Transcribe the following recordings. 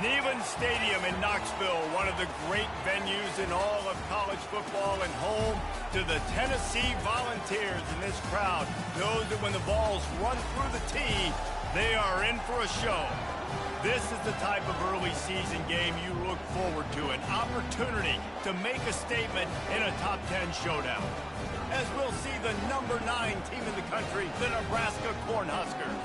Neyland Stadium in Knoxville, one of the great venues in all of college football and home to the Tennessee Volunteers. And this crowd knows that when the balls run through the tee, they are in for a show. This is the type of early season game you look forward to, an opportunity to make a statement in a top 10 showdown. As we'll see the number 9 team in the country, the Nebraska Cornhuskers,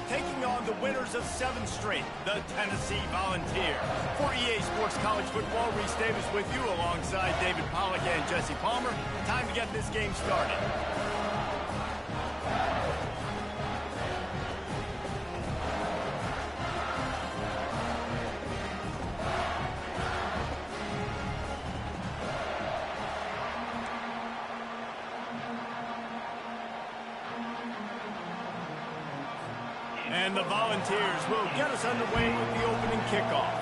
taking on the winners of 7 straight, the Tennessee Volunteers. For EA Sports College Football, Reese Davis with you alongside David Pollack and Jesse Palmer. Time to get this game started. And the Volunteers will get us underway with the opening kickoff.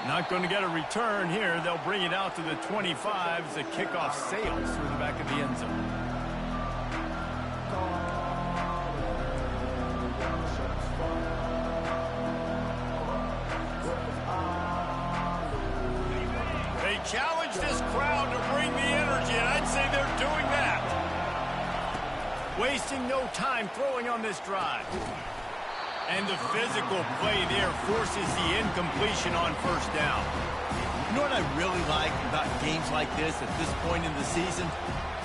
Not going to get a return here. They'll bring it out to the 25 as the kickoff sails through the back of the end zone. They challenge this crowd to bring the energy, and I'd say they're doing that. Wasting no time throwing on this drive. And the physical play there forces the incompletion on first down. You know what I really like about games like this at this point in the season?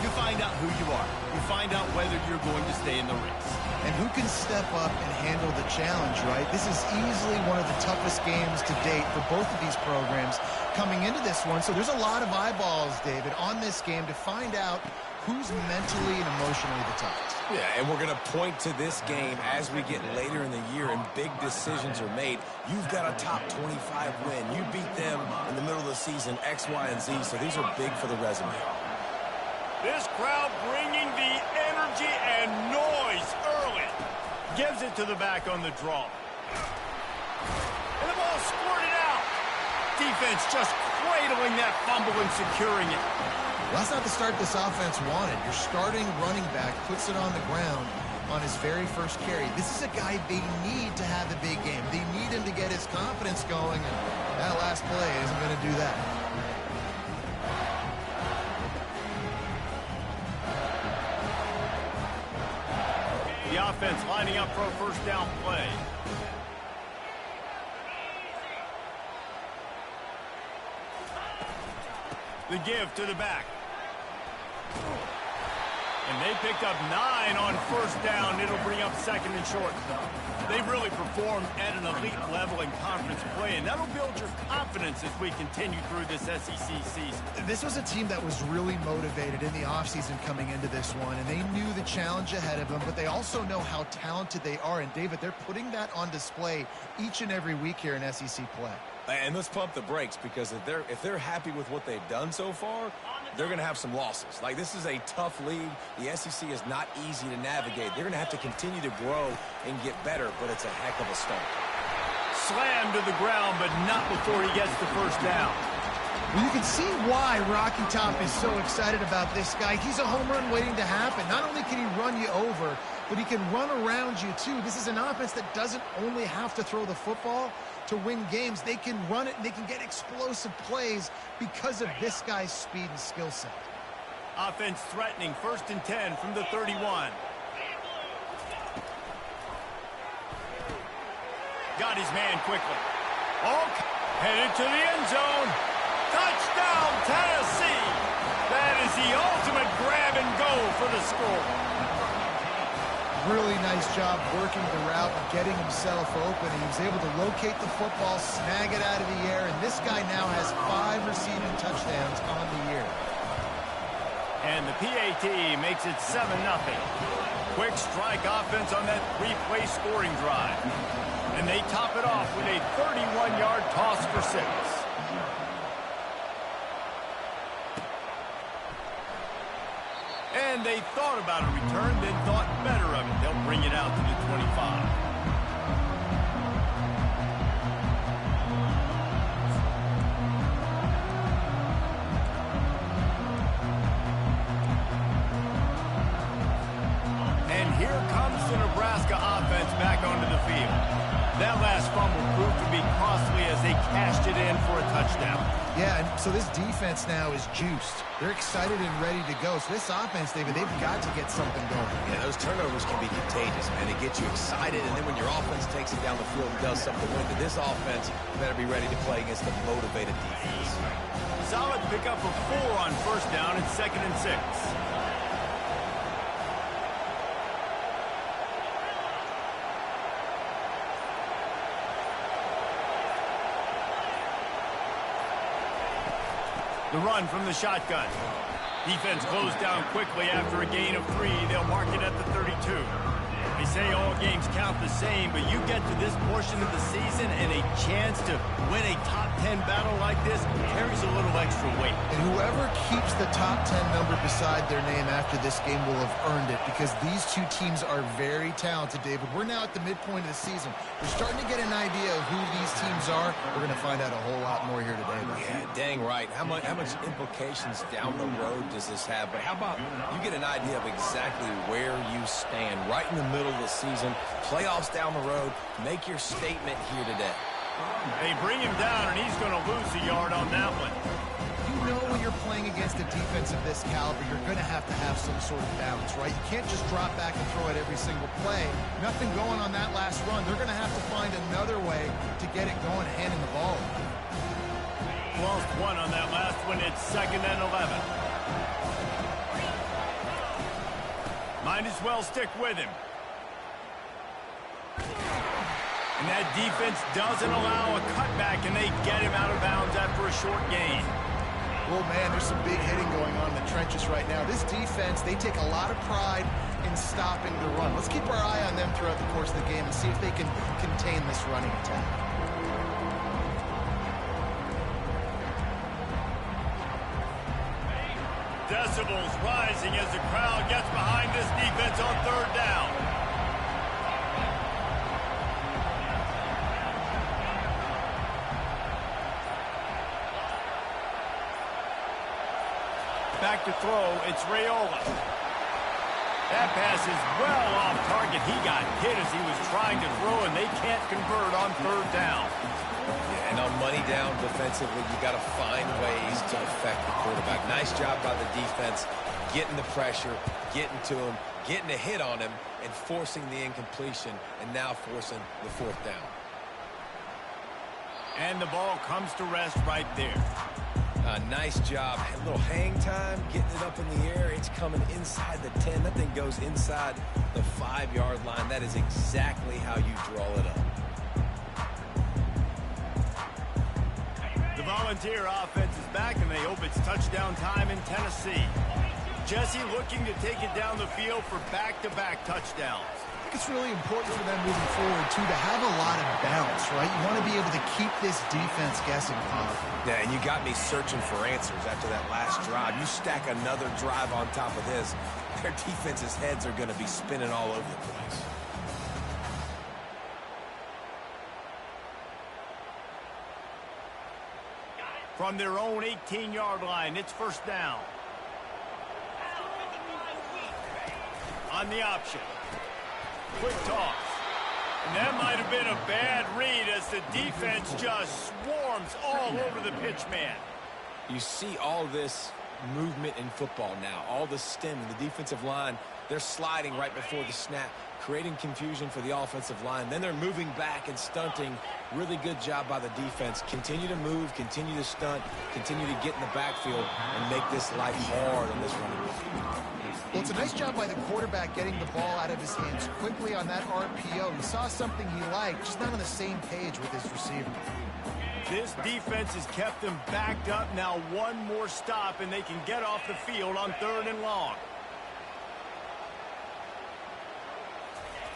You find out who you are. You find out whether you're going to stay in the race. And who can step up and handle the challenge, right? This is easily one of the toughest games to date for both of these programs coming into this one. So there's a lot of eyeballs, David, on this game to find out who's mentally and emotionally the toughest. Yeah, and we're going to point to this game as we get later in the year and big decisions are made. You've got a top 25 win. You beat them in the middle of the season, X, Y, and Z, so these are big for the resume. This crowd bringing the energy and noise early. Gives it to the back on the draw. And the ball squirted out. Defense just cradling that fumble and securing it. Well, that's not the start this offense wanted. Your starting running back puts it on the ground on his very first carry. This is a guy they need to have the big game. They need him to get his confidence going, and that last play isn't going to do that. The offense lining up for a first down play. The give to the back. And they picked up 9 on first down. It'll bring up second and short. They've really performed at an elite level in conference play, and that'll build your confidence as we continue through this SEC season. This was a team that was really motivated in the offseason coming into this one, and they knew the challenge ahead of them, but they also know how talented they are. And, David, they're putting that on display each and every week here in SEC play. And let's pump the brakes, because if they're happy with what they've done so far, they're going to have some losses. Like, this is a tough league. The SEC is not easy to navigate. They're going to have to continue to grow and get better, but it's a heck of a start. Slammed to the ground, but not before he gets the first down. Well, you can see why Rocky Top is so excited about this guy. He's a home run waiting to happen. Not only can he run you over, but he can run around you, too. This is an offense that doesn't only have to throw the football to win games. They can run it, and they can get explosive plays because of this guy's speed and skill set. Offense threatening, 1st and 10 from the 31. Got his man quickly. Oh, headed to the end zone. Touchdown, Tennessee. That is the ultimate grab and go for the score. Really nice job working the route and getting himself open. He was able to locate the football, snag it out of the air, and this guy now has 5 receiving touchdowns on the year. And the PAT makes it 7-0. Quick strike offense on that 3-play scoring drive. And they top it off with a 31-yard toss for 6. And they thought about a return, then thought better of it. They'll bring it out to the 25. And here comes be costly as they cashed it in for a touchdown. Yeah, and so this defense now is juiced. They're excited and ready to go. So this offense, David, they've got to get something going. Yeah, those turnovers can be contagious, man. They get you excited, and then when your offense takes it down the field and does something with it, this offense better be ready to play against a motivated defense. Solid pickup of 4 on first down and 2nd and 6. The run from the shotgun. Defense closed down quickly after a gain of 3. They'll mark it at the 32. They say all games count the same, but you get to this portion of the season and a chance to win a top 10 battle like this carries a little extra weight. And whoever keeps the top 10 number beside their name after this game will have earned it, because these two teams are very talented, David. We're now at the midpoint of the season. We're starting to get an idea of who these teams are. We're going to find out a whole lot more here today. Yeah, dang right. How much implications down the road does this have? But how about you get an idea of exactly where you stand right in the middle of the season, playoffs down the road, make your statement here today. They bring him down, and he's going to lose a yard on that one. You know when you're playing against a defense of this caliber, you're going to have some sort of balance, right? You can't just drop back and throw it every single play. Nothing going on that last run. They're going to have to find another way to get it going, handing the ball. Lost 1 on that last one. It's 2nd and 11. Might as well stick with him. And that defense doesn't allow a cutback, and they get him out of bounds after a short gain. Well, man, there's some big hitting going on in the trenches right now. This defense, they take a lot of pride in stopping the run. Let's keep our eye on them throughout the course of the game and see if they can contain this running attack. Decibels rising as the crowd gets behind this defense on 3rd down. Back to throw, it's Raiola. That pass is well off target. He got hit as he was trying to throw, and they can't convert on 3rd down. Yeah, and on money down defensively, you got to find ways to affect the quarterback. Nice job by the defense, getting the pressure, getting to him, getting a hit on him, and forcing the incompletion, and now forcing the 4th down. And the ball comes to rest right there. Nice job. A little hang time, getting it up in the air. It's coming inside the 10. That thing goes inside the 5-yard line. That is exactly how you draw it up. The Volunteer offense is back, and they hope it's touchdown time in Tennessee. Jesse looking to take it down the field for back-to-back touchdowns. I think it's really important for them moving forward, too, to have a lot of bounce, right? You want to be able to keep this defense guessing, Bob. Yeah, and you got me searching for answers after that last drive. You stack another drive on top of this, their defense's heads are going to be spinning all over the place. From their own 18-yard line, it's 1st down. On the option. Quick toss. And that might have been a bad read as the defense just swarms all over the pitch man. You see all this movement in football now, all the stem, the defensive line, they're sliding right before the snap, creating confusion for the offensive line. Then they're moving back and stunting. Really good job by the defense. Continue to move, continue to stunt, continue to get in the backfield and make this life hard on this running game. Well, it's a nice job by the quarterback getting the ball out of his hands quickly on that RPO. He saw something he liked, just not on the same page with his receiver. This defense has kept them backed up. Now 1 more stop, and they can get off the field on 3rd and long.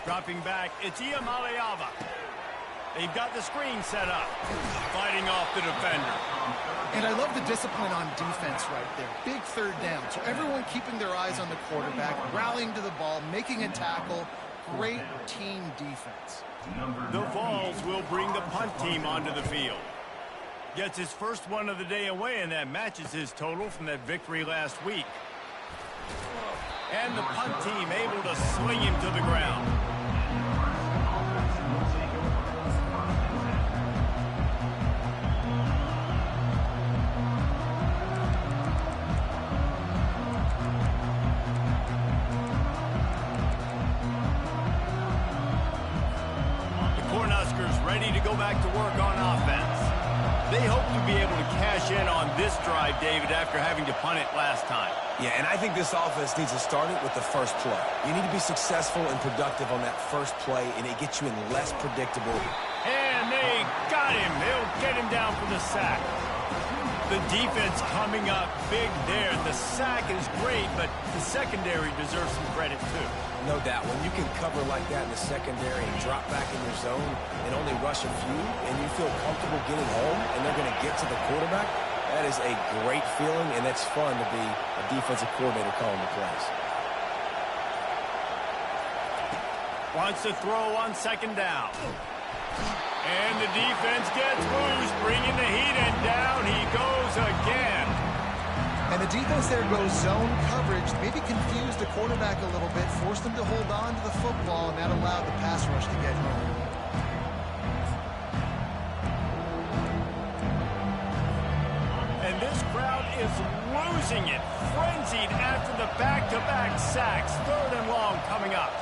Dropping back, it's Iamaleava. They've got the screen set up. Fighting off the defender. And I love the discipline on defense right there. Big 3rd down. So everyone keeping their eyes on the quarterback, rallying to the ball, making a tackle. Great team defense. The Vols will bring the punt team onto the field. Gets his first one of the day away, and that matches his total from that victory last week. And the punt team able to swing him to the ground. Cornhuskers ready to go back to work on offense. They hope to be able to cash in on this drive, David, after having to punt it last time. Yeah, and I think this offense needs to start it with the first play. You need to be successful and productive on that first play, and it gets you in less predictable. And they got him. They'll get him down for the sack. The defense coming up big there. The sack is great, but the secondary deserves some credit, too. No doubt. When you can cover like that in the secondary and drop back in your zone and only rush a few, and you feel comfortable getting home, and they're going to get to the quarterback, that is a great feeling, and it's fun to be a defensive coordinator calling the plays. Wants to throw on second down. And the defense gets loose, bringing the heat, and down he goes again. And the defense there goes zone coverage, maybe confused the quarterback a little bit, forced him to hold on to the football, and that allowed the pass rush to get home. And this crowd is losing it, frenzied after the back-to-back sacks. 3rd and long coming up.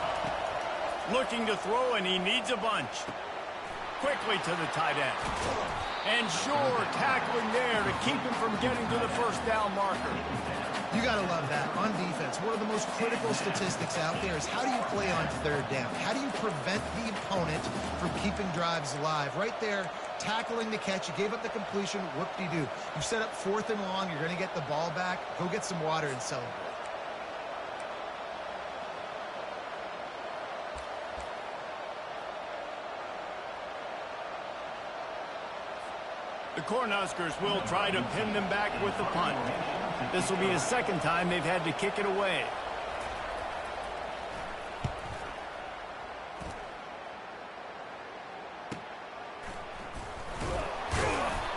Looking to throw, and he needs a bunch. Quickly to the tight end. And sure, tackling there to keep him from getting to the first down marker. You got to love that. On defense, one of the most critical statistics out there is how do you play on 3rd down? How do you prevent the opponent from keeping drives alive? Right there, tackling the catch. You gave up the completion. Whoop-de-doo. You set up 4th and long. You're going to get the ball back. Go get some water and celebrate. The Cornhuskers will try to pin them back with the punt. This will be the 2nd time they've had to kick it away.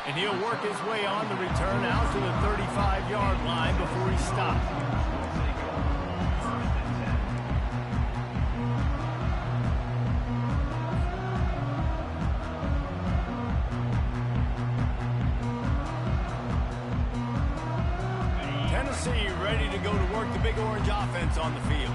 And he'll work his way on the return out to the 35-yard line before he stops. Ready to go to work the Big Orange offense on the field.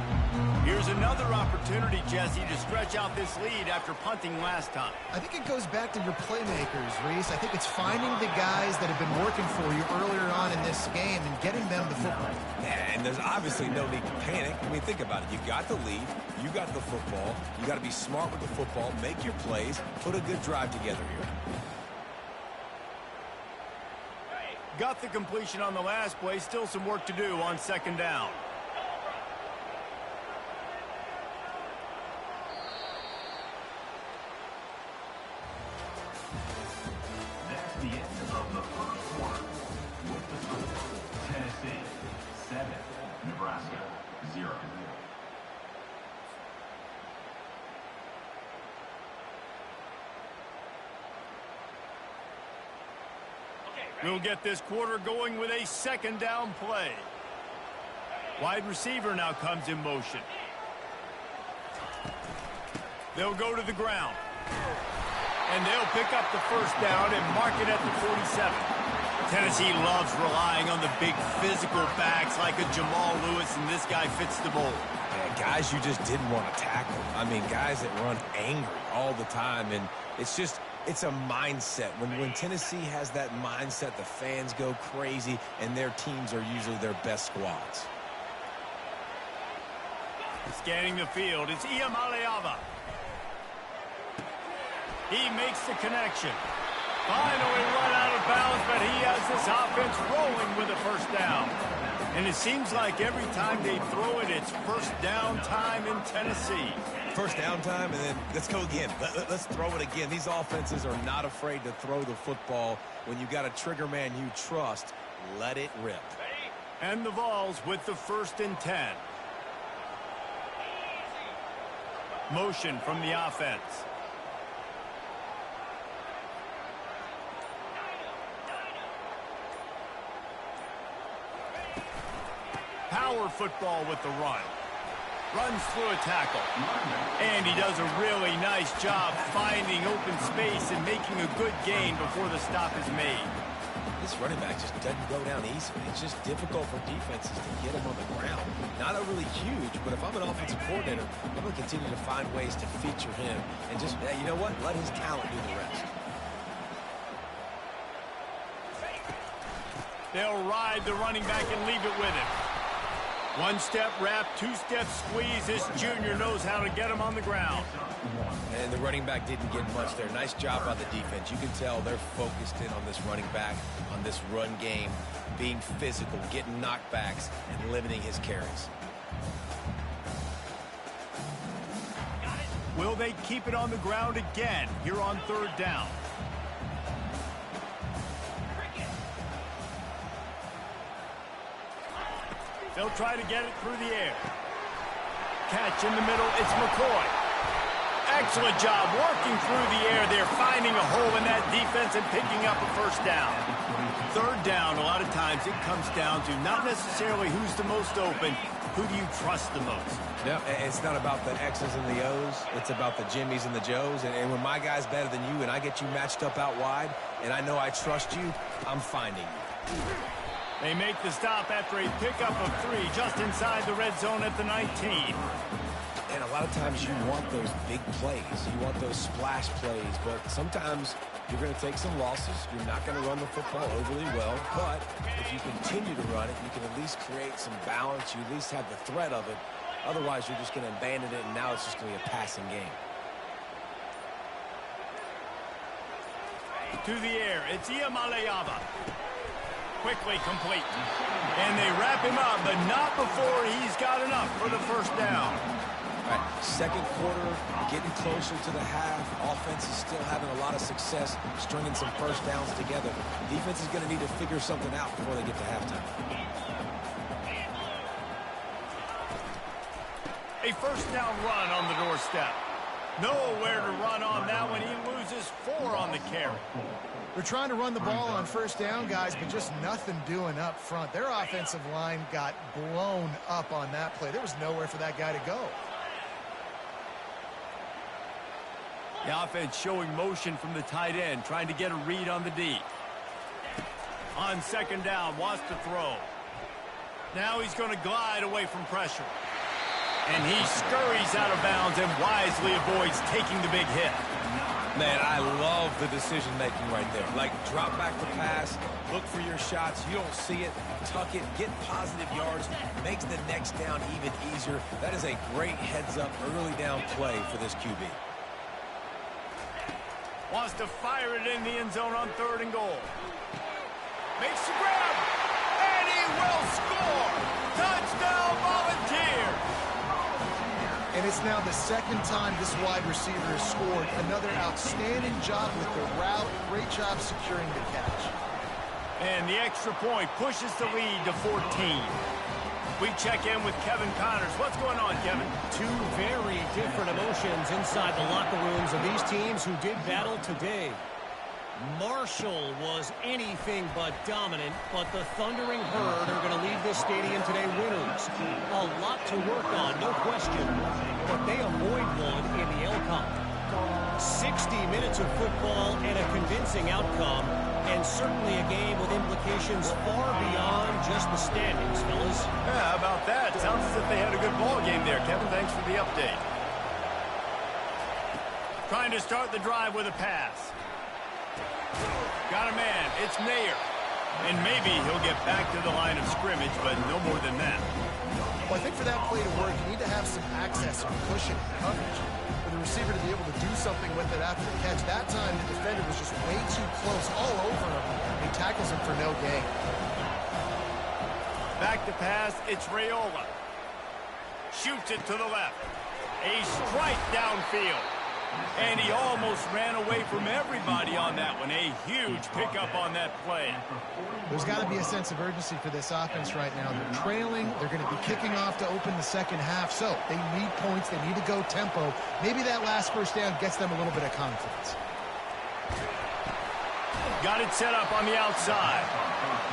Here's another opportunity, Jesse, to stretch out this lead after punting last time. I think it goes back to your playmakers, Reese. I think it's finding the guys that have been working for you earlier on in this game and getting them the football. Yeah, and there's obviously no need to panic. I mean, think about it. You got the lead. You got the football. You got to be smart with the football, make your plays, put a good drive together here. Got the completion on the last play. Still some work to do on 2nd down. That's the end of the first quarter. With the score, Tennessee 7, Nebraska 0. We'll get this quarter going with a 2nd down play. Wide receiver now comes in motion. They'll go to the ground. And they'll pick up the 1st down and mark it at the 47. Tennessee loves relying on the big physical backs like a Jamal Lewis, and this guy fits the mold. Yeah, guys you just didn't want to tackle. I mean, guys that run angry all the time, and it's a mindset. When Tennessee has that mindset, the fans go crazy, and their teams are usually their best squads. Scanning the field, it's Iamaleava. He makes the connection. Finally run out of bounds, but he has this offense rolling with a 1st down. And it seems like every time they throw it, it's 1st down time in Tennessee. 1st down time, and then let's go again. Let's throw it again. These offenses are not afraid to throw the football. When you got a trigger man you trust, let it rip. And the Vols with the 1st and 10. Motion from the offense. Power football with the run. Runs through a tackle. And he does a really nice job finding open space and making a good gain before the stop is made. this running back just doesn't go down easily. It's just difficult for defenses to get him on the ground. Not overly huge, but if I'm an offensive coordinator, I'm going to continue to find ways to feature him and just, you know what, let his talent do the rest. They'll ride the running back and leave it with him. One-step wrap, two-step squeeze. This junior knows how to get him on the ground. And the running back didn't get much there. Nice job by the defense. You can tell they're focused in on this running back, on this run game, being physical, getting knockbacks, and limiting his carries. Will they keep it on the ground again here on third down? They'll try to get it through the air. Catch in the middle. It's McCoy. Excellent job working through the air. They're finding a hole in that defense and picking up a first down. Third down, a lot of times it comes down to not necessarily who's the most open, who do you trust the most? Yeah, it's not about the X's and the O's. It's about the Jimmies and the Joes. And when my guy's better than you and I get you matched up out wide and I know I trust you, I'm finding you. They make the stop after a pickup of 3 just inside the red zone at the 19. And a lot of times you want those big plays. You want those splash plays. But sometimes you're going to take some losses. You're not going to run the football overly well. But if you continue to run it, you can at least create some balance. You at least have the threat of it. Otherwise, you're just going to abandon it, and now it's just going to be a passing game. To the air, it's Iamaleava. Quickly complete. And they wrap him up, but not before he's got enough for the first down. All right, second quarter, getting closer to the half. Offense is still having a lot of success stringing some first downs together. Defense is going to need to figure something out before they get to halftime. A first down run on the doorstep. Nowhere to run on that one. He loses 4 on the carry. They're trying to run the ball on first down, guys, but just nothing doing up front. Their offensive line got blown up on that play. There was nowhere for that guy to go. The offense showing motion from the tight end, trying to get a read on the D. On second down, wants to throw. Now he's going to glide away from pressure. And he scurries out of bounds and wisely avoids taking the big hit. Man, I love the decision-making right there. Like, drop back the pass, look for your shots. You don't see it, tuck it, get positive yards, makes the next down even easier. That is a great heads-up early down play for this QB. Wants to fire it in the end zone on 3rd and goal. Makes the grab, and he will score. Touchdown, Volunteers. And it's now the second time this wide receiver has scored. Another outstanding job with the route. Great job securing the catch. And the extra point pushes the lead to 14. We check in with Kevin Connors. What's going on, Kevin? 2 very different emotions inside the locker rooms of these teams who did battle today. Marshall was anything but dominant, but the Thundering Herd are going to leave this stadium today winners. A lot to work on, no question, but they avoid one in the Elcon. 60 minutes of football and a convincing outcome, and certainly a game with implications far beyond just the standings, fellas. Yeah, how about that? Sounds as if they had a good ball game there, Kevin. Thanks for the update. Trying to start the drive with a pass. Got a man. It's Nair. And maybe he'll get back to the line of scrimmage, but no more than that. Well, I think for that play to work, you need to have some access or cushion coverage for the receiver to be able to do something with it after the catch. That time, the defender was just way too close, all over him. He tackles him for no gain. Back to pass. It's Raiola. Shoots it to the left. A strike downfield. And he almost ran away from everybody on that one. A huge pickup on that play. There's got to be a sense of urgency for this offense right now. They're trailing. They're going to be kicking off to open the second half. So they need points. They need to go tempo. Maybe that last first down gets them a little bit of confidence. Got it set up on the outside.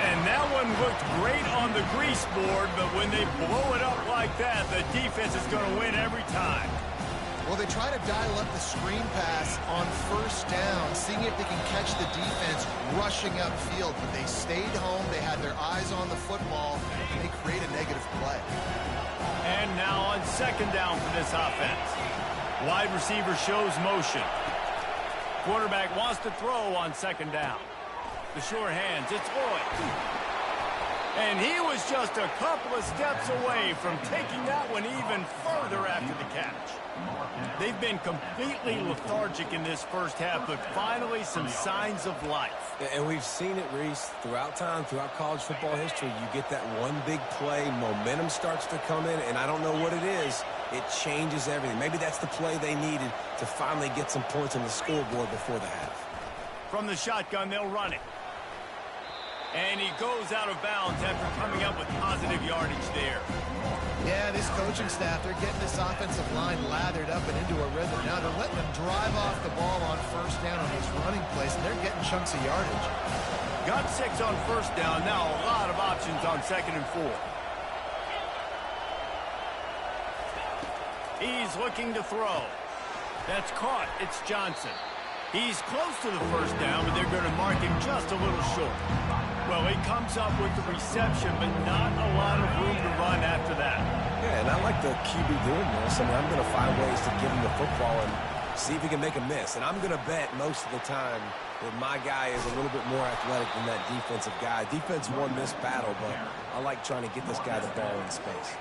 And that one looked great on the grease board, but when they blow it up like that, the defense is going to win every time. Well, they try to dial up the screen pass on first down. seeing if they can catch the defense rushing upfield, but they stayed home. They had their eyes on the football, and they create a negative play. And now on second down for this offense. Wide receiver shows motion. Quarterback wants to throw on second down. The sure hands, it's Lloyd. And he was just a couple of steps away from taking that one even further after the catch. They've been completely lethargic in this first half, but finally some signs of life. And we've seen it, Reese, throughout time, throughout college football history. You get that one big play, momentum starts to come in, and I don't know what it is. It changes everything. Maybe that's the play they needed to finally get some points on the scoreboard before the half. From the shotgun, they'll run it. And he goes out of bounds after coming up with positive yardage there. Yeah, this coaching staff, they're getting this offensive line lathered up and into a rhythm. Now they're letting them drive off the ball on first down on these running plays, and they're getting chunks of yardage. Got 6 on first down. Now a lot of options on second and 4. He's looking to throw. That's caught. It's Johnson. He's close to the first down, but they're going to mark him just a little short. Well, he comes up with the reception, but not a lot of room to run after that. Yeah, and I like the QB doing this. I mean, I'm going to find ways to give him the football and see if he can make a miss. And I'm going to bet most of the time that my guy is a little bit more athletic than that defensive guy. Defense won this battle, but I like trying to get this guy the ball in space.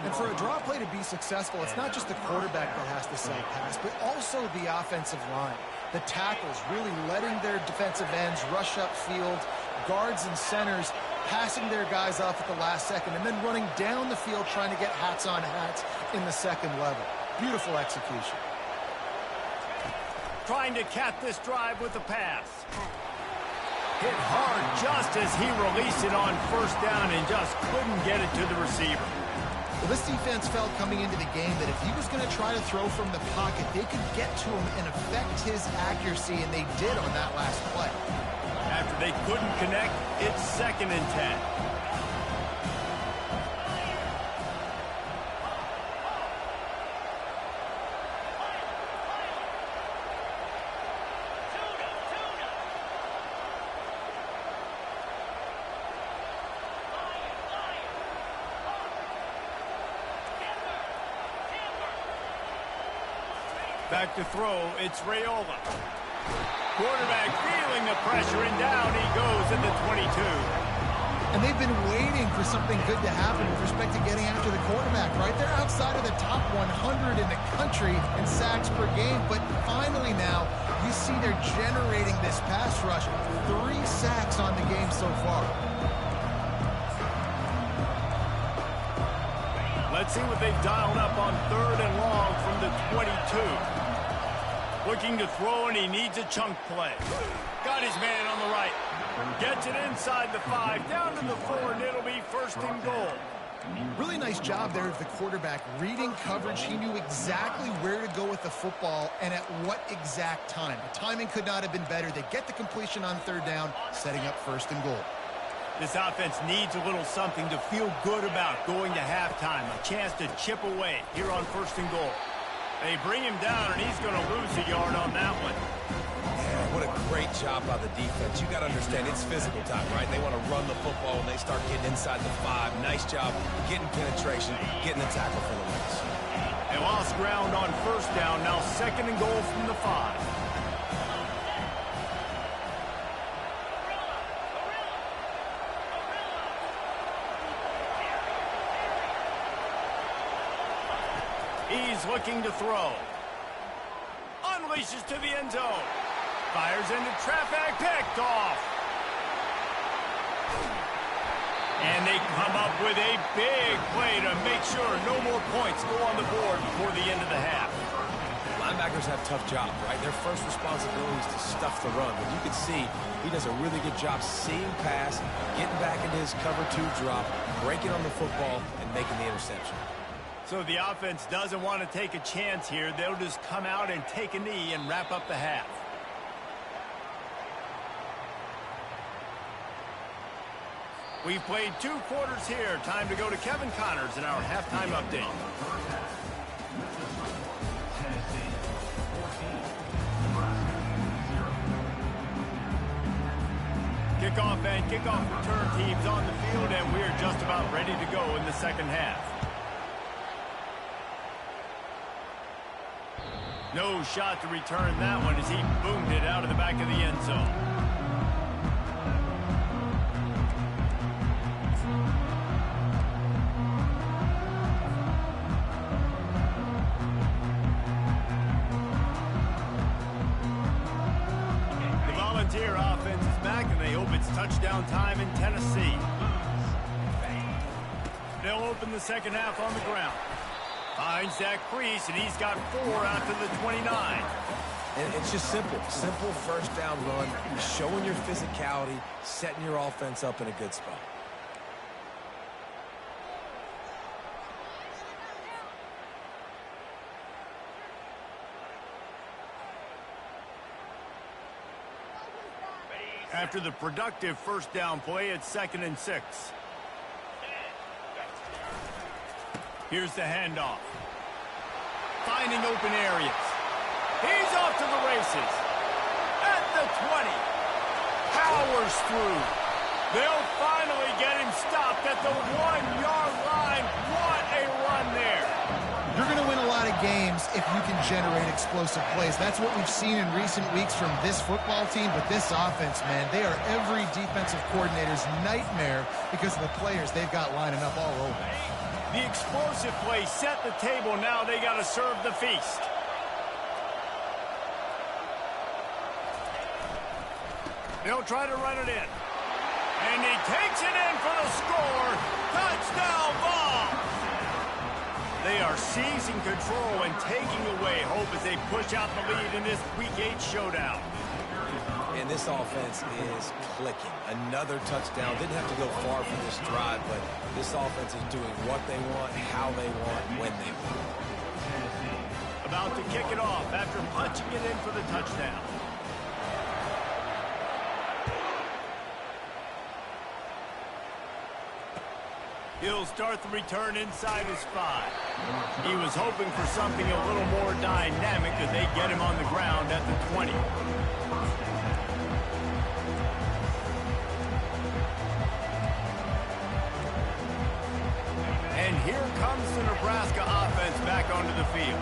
And for a draw play to be successful, it's not just the quarterback that has to sell pass, but also the offensive line. The tackles really letting their defensive ends rush upfield, guards and centers passing their guys off at the last second, and then running down the field trying to get hats on hats in the second level. Beautiful execution. Trying to cap this drive with the pass. Hit hard just as he released it on first down and just couldn't get it to the receiver. Well, this defense felt coming into the game that if he was going to try to throw from the pocket, they could get to him and affect his accuracy, and they did on that last play. After they couldn't connect, it's second and 10. Back to throw, it's Raiola. Quarterback feeling the pressure, and down he goes at the 22. And they've been waiting for something good to happen with respect to getting after the quarterback, right? They're outside of the top 100 in the country in sacks per game, but finally now you see they're generating this pass rush. 3 sacks on the game so far. Let's see what they've dialed up on third and long from the 22. Looking to throw, and he needs a chunk play. Got his man on the right. Gets it inside the 5, down to the 4, and it'll be first and goal. Really nice job there of the quarterback. Reading coverage, he knew exactly where to go with the football and at what exact time. The timing could not have been better. They get the completion on third down, setting up first and goal. This offense needs a little something to feel good about going to halftime. A chance to chip away here on first and goal. They bring him down, and he's going to lose a yard on that one. Yeah, what a great job by the defense. You got to understand, it's physical time, right? They want to run the football when they start getting inside the 5. Nice job getting penetration, getting the tackle for the loss. They lost ground on first down. Now second and goal from the 5. He's looking to throw. Unleashes to the end zone. Fires into traffic, picked off. And they come up with a big play to make sure no more points go on the board before the end of the half. Linebackers have tough jobs, right? Their first responsibility is to stuff the run. But you can see he does a really good job seeing pass, getting back into his cover 2 drop, breaking on the football, and making the interception. So the offense doesn't want to take a chance here. They'll just come out and take a knee and wrap up the half. We've played 2 quarters here. Time to go to Kevin Connors in our halftime update. Tennessee 14, Nebraska 0. Kickoff and kickoff return teams on the field, and we're just about ready to go in the second half. No shot to return that one as he boomed it out of the back of the end zone. The Volunteer offense is back, and they hope it's touchdown time in Tennessee. They'll open the second half on the ground. Finds that crease, and he's got 4 out to the 29. And it's just simple. Simple first down run. You're showing your physicality, setting your offense up in a good spot. After the productive first down play, it's 2nd and 6. Here's the handoff. Finding open areas. He's off to the races. At the 20. Powers through. They'll finally get him stopped at the 1-yard line. What a run there. You're going to win a lot of games if you can generate explosive plays. That's what we've seen in recent weeks from this football team, but this offense, man, they are every defensive coordinator's nightmare because of the players they've got lining up all over. The explosive play set the table. Now they got to serve the feast. They'll try to run it in. And he takes it in for the score. Touchdown ball. They are seizing control and taking away hope as they push out the lead in this Week 8 showdown. And this offense is clicking. Another touchdown. Didn't have to go far for this drive, but this offense is doing what they want, how they want, when they want. About to kick it off after punching it in for the touchdown. He'll start the return inside his 5. He was hoping for something a little more dynamic as they get him on the ground at the 20. And here comes the Nebraska offense back onto the field.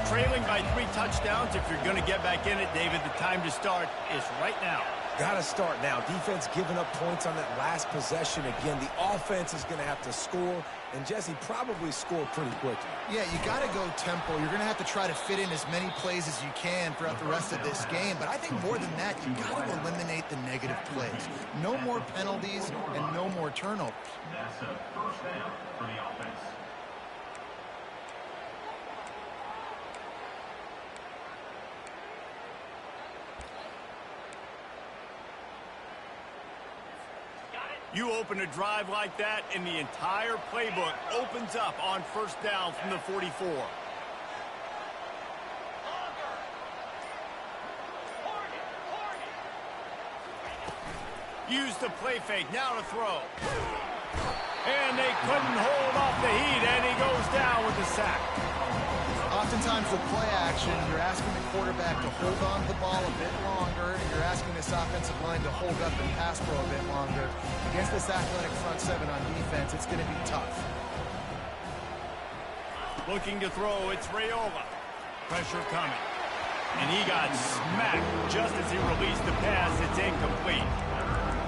Trailing by 3 touchdowns. If you're going to get back in it, David, the time to start is right now. Got to start now. Defense giving up points on that last possession. Again, the offense is going to have to score, and Jesse probably score pretty quickly. Yeah, you got to go tempo. You're going to have to try to fit in as many plays as you can throughout the rest of this game. But I think more than that, you got to eliminate the negative plays. No more penalties and no more turnovers. That's a first down for the offense. You open a drive like that, and the entire playbook opens up on first down from the 44. Use the play fake, now to throw. And they couldn't hold off the heat, and he goes down with the sack. Oftentimes with play action, you're asking the quarterback to hold on to the ball a bit longer, and you're asking this offensive line to hold up and pass pro a bit longer. Against this athletic front 7 on defense, it's going to be tough. Looking to throw, it's Raiola. Pressure coming. And he got smacked just as he released the pass. It's incomplete.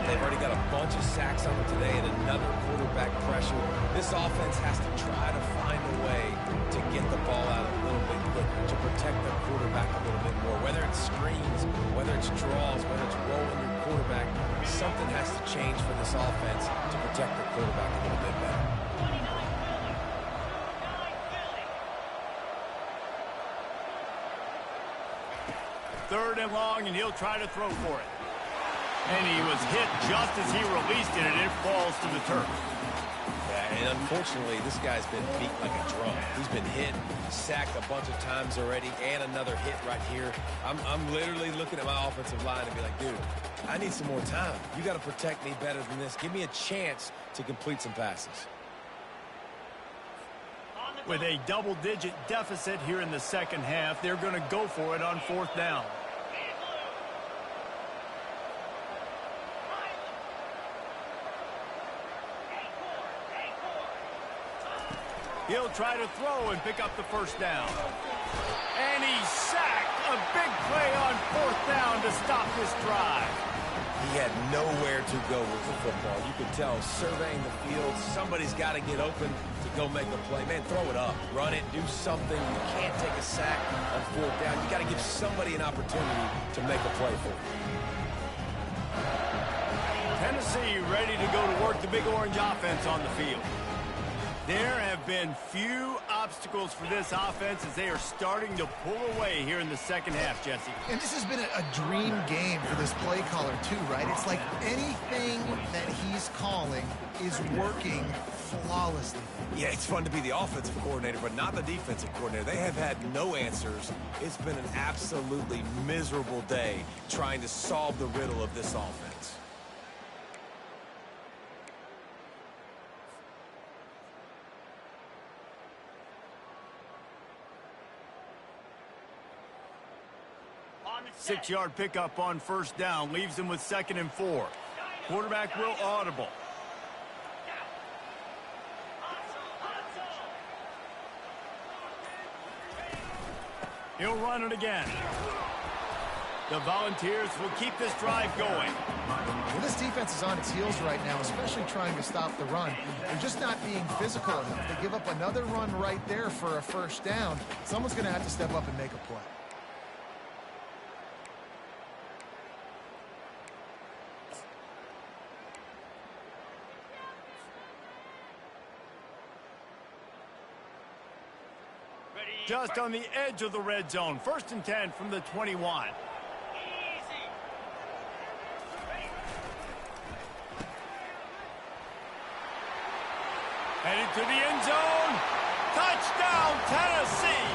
They've already got a bunch of sacks on them today and another quarterback pressure. This offense has to try to find a way to get the ball out a little bit quicker, to protect their quarterback a little bit more. Whether it's screens, whether it's draws, whether it's rolling your quarterback, something has to change for this offense to protect their quarterback a little bit better. Third and long, and he'll try to throw for it. And he was hit just as he released it, and it falls to the turf. Yeah, and unfortunately, this guy's been beat like a drum. He's been hit, sacked a bunch of times already, and another hit right here. I'm literally looking at my offensive line and be like, dude, I need some more time. You got to protect me better than this. Give me a chance to complete some passes. With a double-digit deficit here in the second half, they're going to go for it on fourth down. He'll try to throw and pick up the first down. And he's sacked. A big play on fourth down to stop this drive. He had nowhere to go with the football. You could tell, surveying the field, somebody's got to get open to go make a play. Man, throw it up. Run it. Do something. You can't take a sack on fourth down. You got to give somebody an opportunity to make a play for you. Tennessee ready to go to work the Big Orange offense on the field. There have been few obstacles for this offense as they are starting to pull away here in the second half, Jesse. And this has been a dream game for this play caller too, right? It's like anything that he's calling is working flawlessly. Yeah, it's fun to be the offensive coordinator, but not the defensive coordinator. They have had no answers. It's been an absolutely miserable day trying to solve the riddle of this offense. Six-yard pickup on first down leaves them with 2nd and 4. Quarterback will audible. He'll run it again. The Volunteers will keep this drive going. Well, this defense is on its heels right now, especially trying to stop the run. They're just not being physical enough. They give up another run right there for a first down. Someone's going to have to step up and make a play. Just on the edge of the red zone. 1st and 10 from the 21. Headed to the end zone. Touchdown, Tennessee.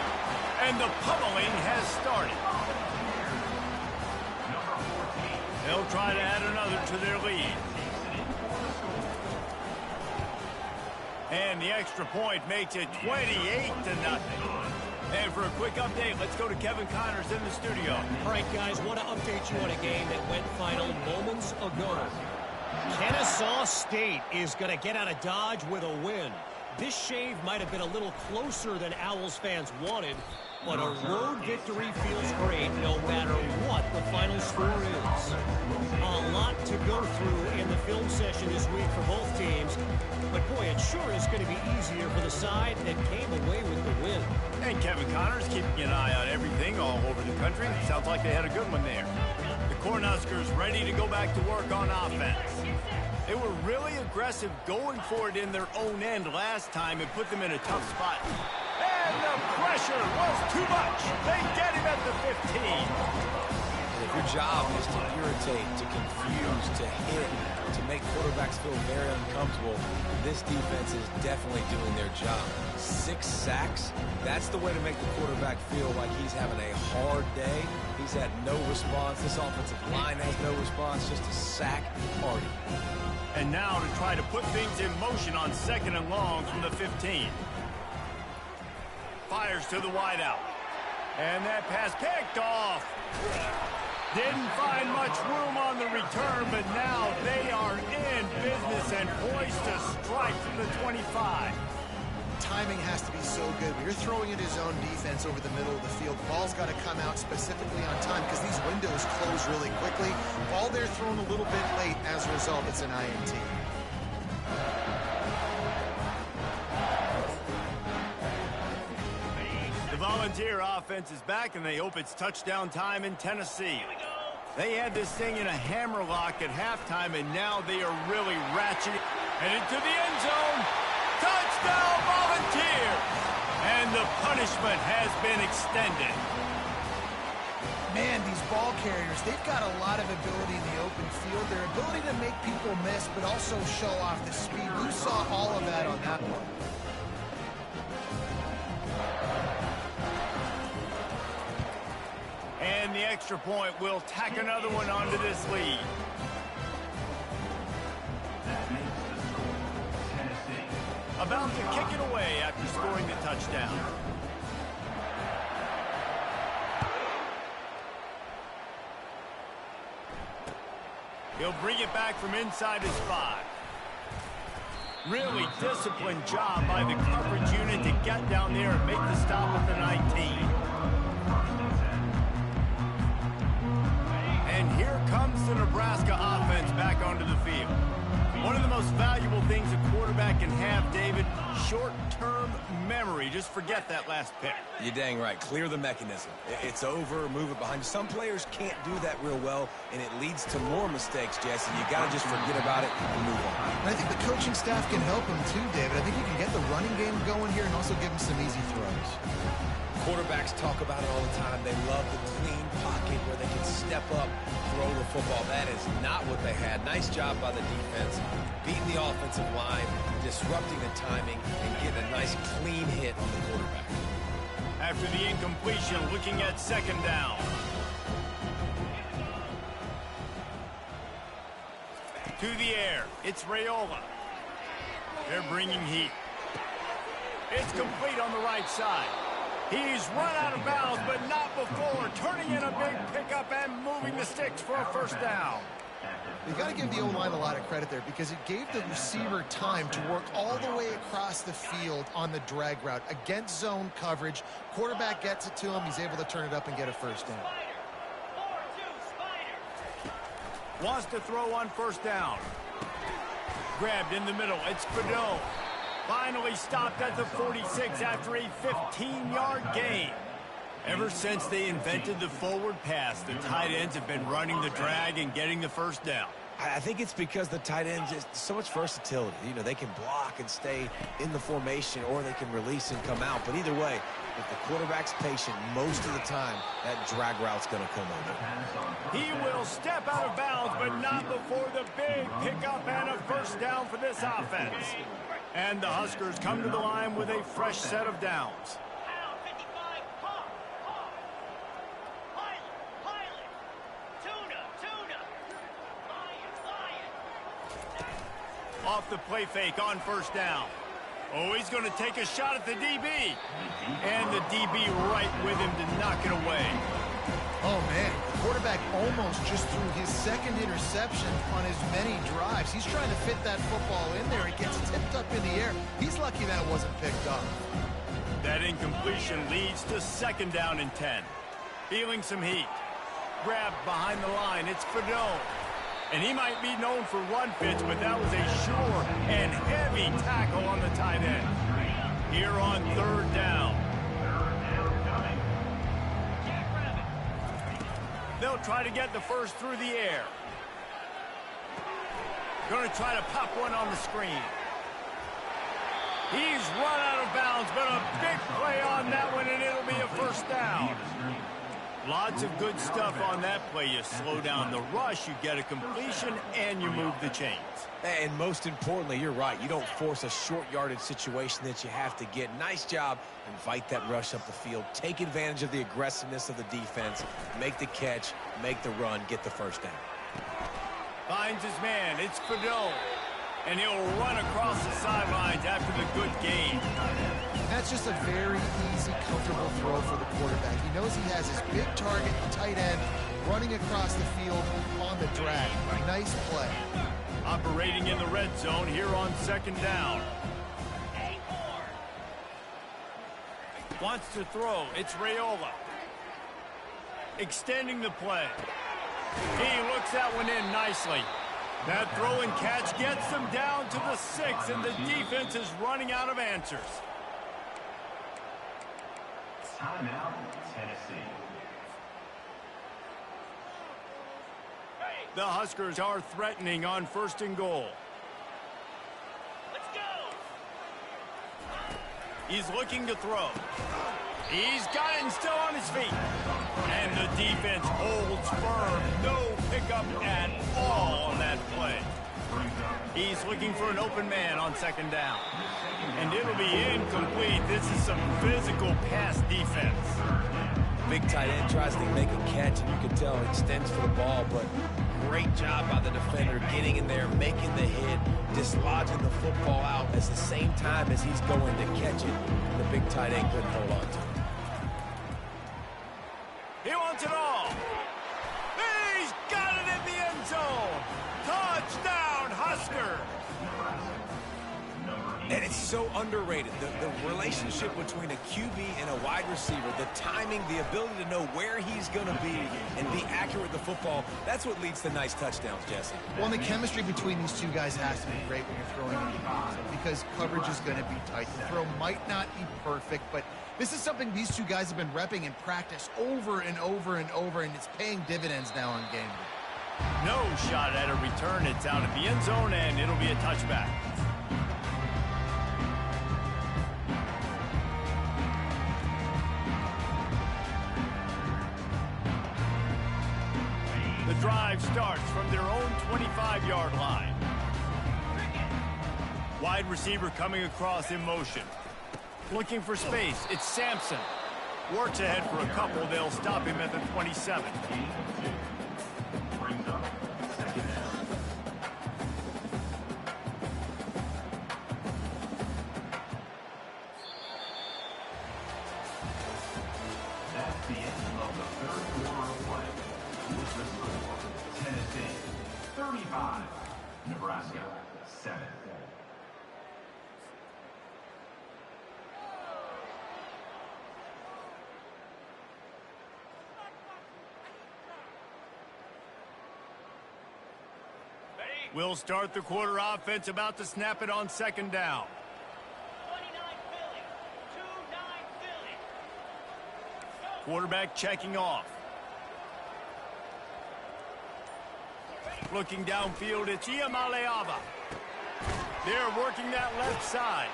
And the pummeling has started. They'll try to add another to their lead. And the extra point makes it 28-0. And for a quick update, let's go to Kevin Connors in the studio. All right, guys, want to update you on a game that went final moments ago. Kennesaw State is going to get out of Dodge with a win. This shave might have been a little closer than Owls fans wanted, but a road victory feels great no matter what the final score is. A lot to go through in the film session this week for both teams, but boy, it sure is going to be easier for the side that came away with the win. And Kevin Connors keeping an eye on everything all over the country. Sounds like they had a good one there. The Cornhuskers ready to go back to work on offense. They were really aggressive going for it in their own end last time and put them in a tough spot. And the pressure was too much. They get him at the 15. And if your job is to irritate, to confuse, to hit, to make quarterbacks feel very uncomfortable, this defense is definitely doing their job. 6 sacks, that's the way to make the quarterback feel like he's having a hard day. He's had no response. This offensive line has no response, just a sack party. And now to try to put things in motion on 2nd and long from the 15. Fires to the wideout. And that pass picked off. Didn't find much room on the return, but now they are in business and poised to strike from the 25. Timing has to be so good. When you're throwing at his own defense over the middle of the field, the ball's got to come out specifically on time because these windows close really quickly. Ball there thrown a little bit late. As a result, it's an INT. The Volunteer offense is back, and they hope it's touchdown time in Tennessee. They had this thing in a hammerlock at halftime, and now they are really ratcheting. And into the end zone. Touchdown, Volunteers! And the punishment has been extended. Man, these ball carriers, they've got a lot of ability in the open field. Their ability to make people miss, but also show off the speed. You saw all of that on that one. And the extra point will tack another one onto this lead. About to kick it away after scoring the touchdown. He'll bring it back from inside his 5. Really disciplined job by the coverage unit to get down there and make the stop at the 19. And here comes the Nebraska offense back onto the field. One of the most valuable things a quarterback can have, David, short-term memory. Just forget that last pick. You're dang right. Clear the mechanism. It's over, move it behind you. Some players can't do that real well, and it leads to more mistakes, Jesse. You got to just forget about it and move on. And I think the coaching staff can help him too, David. I think you can get the running game going here and also give him some easy throws. Quarterbacks talk about it all the time. They love the clean pocket where they can step up, throw the football. That is not what they had. Nice job by the defense, beating the offensive line, disrupting the timing, and getting a nice clean hit on the quarterback. After the incompletion, looking at second down. To the air, it's Raiola. They're bringing heat. It's complete on the right side. He's run out of bounds, but not before turning in a big pickup and moving the sticks for a first down. You got to give the O-line a lot of credit there because it gave the receiver time to work all the way across the field on the drag route against zone coverage. Quarterback gets it to him. He's able to turn it up and get a first down. Wants to throw on first down. Grabbed in the middle. It's Fedot. Finally stopped at the 46 after a 15-yard gain. Ever since they invented the forward pass, the tight ends have been running the drag and getting the first down. I think it's because the tight ends just so much versatility. You know, they can block and stay in the formation, or they can release and come out. But either way, if the quarterback's patient, most of the time, that drag route's going to come over. He will step out of bounds, but not before the big pickup and a first down for this offense. And the Huskers come to the line with a fresh set of downs. Off the play fake on first down. Oh, he's going to take a shot at the DB. And the DB right with him to knock it away. Oh, man. The quarterback almost just threw his second interception on as many drives. He's trying to fit that football in there. It gets tipped up in the air. He's lucky that wasn't picked up. That incompletion leads to second down and 10. Feeling some heat. Grabbed behind the line. It's Fedot. And he might be known for run fits, but that was a sure and heavy tackle on the tight end. Here on third down. They'll try to get the first through the air. Going to try to pop one on the screen. He's run out of bounds, but a big play on that one, and it'll be a first down. Lots of good stuff on that play. You slow down the rush, you get a completion, and you move the chains. And most importantly, you're right. You don't force a short yardage situation that you have to get. Nice job. Invite that rush up the field. Take advantage of the aggressiveness of the defense. Make the catch. Make the run. Get the first down. Finds his man. It's Fedot. And he'll run across the sidelines after the good gain. That's just a very easy, comfortable throw for the quarterback. He knows he has his big target, the tight end, running across the field on the drag. Nice play. Operating in the red zone here on second down. Wants to throw. It's Raiola. Extending the play. He looks that one in nicely. That throw and catch gets them down to the 6, and the defense is running out of answers. Timeout, Tennessee. The Huskers are threatening on first and goal. Let's go. He's looking to throw. He's got it and still on his feet. And the defense holds firm. No pickup at all on that play. He's looking for an open man on second down. And it'll be incomplete. This is some physical pass defense. Big tight end tries to make a catch, and you can tell he extends for the ball, but great job by the defender getting in there, making the hit, dislodging the football out at the same time as he's going to catch it. The big tight end couldn't hold on to it. He wants it all. He's got it in the end zone. Touchdown, Husker. so underrated. The relationship between a QB and a wide receiver, the timing, the ability to know where he's going to be and be accurate with the football, that's what leads to nice touchdowns, Jesse. Well, and the chemistry between these two guys has to be great when you're throwing in the end zone because coverage is going to be tight. The throw might not be perfect, but this is something these two guys have been repping in practice over and over and over, and it's paying dividends now on game day. No shot at a return. It's out of the end zone, and it'll be a touchback. The drive starts from their own 25-yard line. Wide receiver coming across in motion. Looking for space. It's Sampson. Works ahead for a couple. They'll stop him at the 27. Brings up second down. That's the end of the third quarter of play. With the score, Tennessee 35, Nebraska 7. We'll start the quarter offense, about to snap it on second down. 29 Philly. 2-9 Philly. Quarterback checking off. Looking downfield, it's Iamaleava. They're working that left side.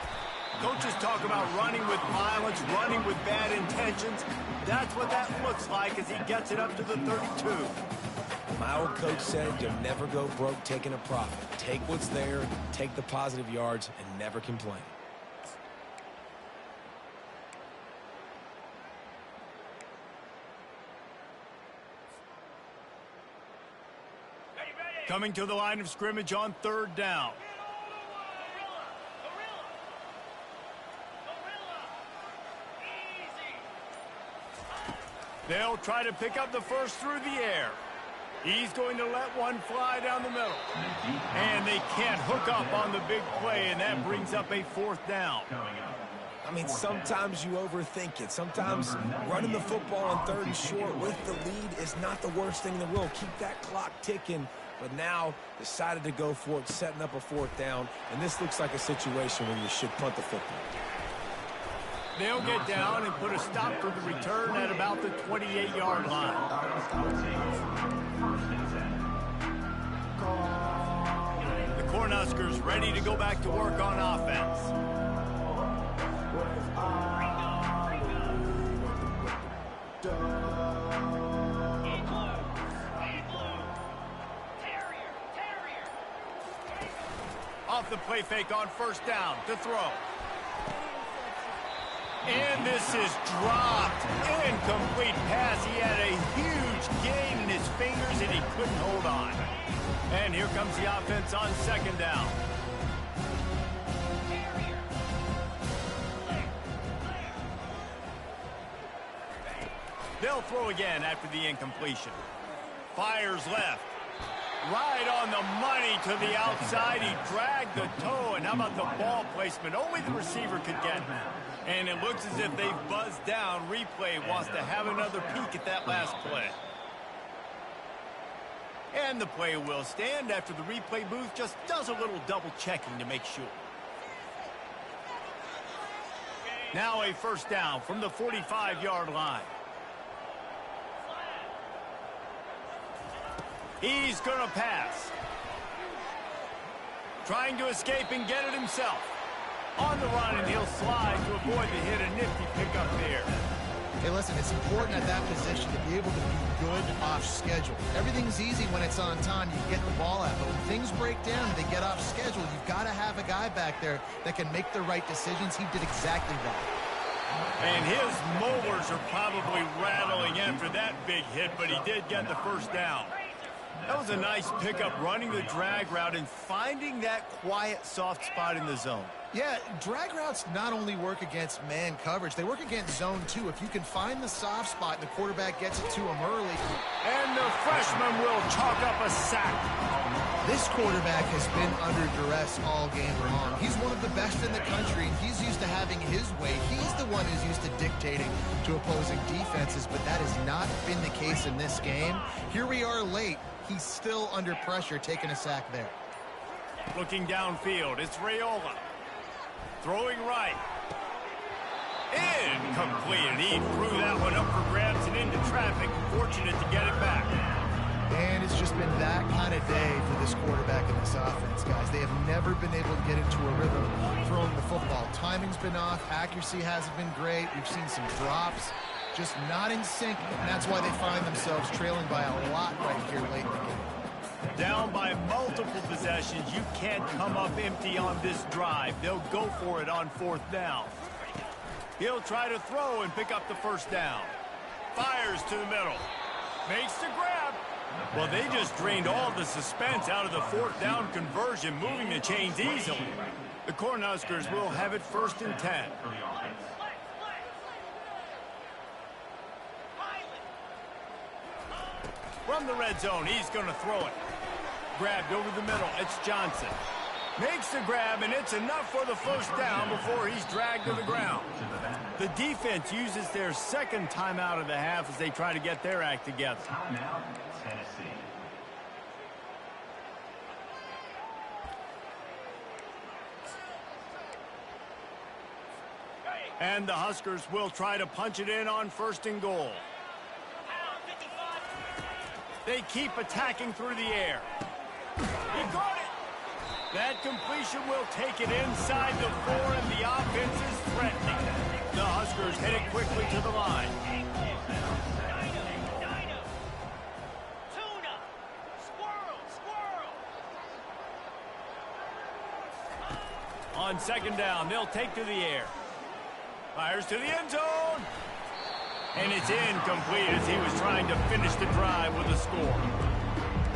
Coaches talk about running with violence, running with bad intentions. That's what that looks like as he gets it up to the 32. My old coach said you'll never go broke taking a profit. Take what's there, take the positive yards, and never complain. Coming to the line of scrimmage on third down. They'll try to pick up the first through the air. He's going to let one fly down the middle. And they can't hook up on the big play, and that brings up a fourth down. I mean, sometimes you overthink it. Sometimes running the football on third and short with the lead is not the worst thing in the world. Keep that clock ticking. But now decided to go for it, setting up a fourth down. And this looks like a situation where you should punt the football. They'll get down and put a stop to the return at about the 28-yard line. The Cornhuskers ready to go back to work on offense. Off the play fake on first down to throw. And this is dropped. Incomplete pass. He had a huge gain in his fingers, and he couldn't hold on. And here comes the offense on second down. They'll throw again after the incompletion. Fires left. Right on the money to the outside. He dragged the toe, and how about the ball placement? Only the receiver could get it. And it looks as if they've buzzed down. Replay wants to have another peek at that last play. And the play will stand after the replay booth just does a little double checking to make sure. Now a first down from the 45-yard line. He's going to pass. Trying to escape and get it himself. On the run, and he'll slide to avoid the hit. A nifty pickup there. Hey, listen, it's important at that position to be able to be good off schedule. Everything's easy when it's on time. You get the ball out. But when things break down and they get off schedule, you've got to have a guy back there that can make the right decisions. He did exactly that. And his molars are probably rattling after that big hit, but he did get the first down. That was a nice pickup, running the drag route and finding that quiet, soft spot in the zone. Yeah, drag routes not only work against man coverage, they work against zone too. If you can find the soft spot and the quarterback gets it to him early. And the freshman will chalk up a sack. This quarterback has been under duress all game long. He's one of the best in the country, and he's used to having his way. He's the one who's used to dictating to opposing defenses, but that has not been the case in this game. Here we are late. He's still under pressure, taking a sack there. Looking downfield, it's Raiola. Throwing right. Incomplete, and he threw that one up for grabs and into traffic. Fortunate to get it back. And it's just been that kind of day for this quarterback in this offense, guys. They have never been able to get into a rhythm throwing the football. Timing's been off. Accuracy hasn't been great. We've seen some drops. Just not in sync, and that's why they find themselves trailing by a lot right here late in the game. Down by multiple possessions, you can't come up empty on this drive. They'll go for it on 4th down. He'll try to throw and pick up the 1st down. Fires to the middle. Makes the grab. Well, they just drained all the suspense out of the 4th down conversion, moving the chains easily. The Cornhuskers will have it 1st and 10. From the red zone, he's going to throw it. Grabbed over the middle, it's Johnson. Makes the grab, and it's enough for the 1st down before he's dragged to the ground. The defense uses their 2nd timeout of the half as they try to get their act together. Timeout, Tennessee. And the Huskers will try to punch it in on 1st and goal. They keep attacking through the air. He got it. That completion will take it inside the 4, and the offense is threatening. The Huskers headed quickly to the line. On 2nd down, they'll take to the air. Fires to the end zone. And it's incomplete as he was trying to finish the drive with a score.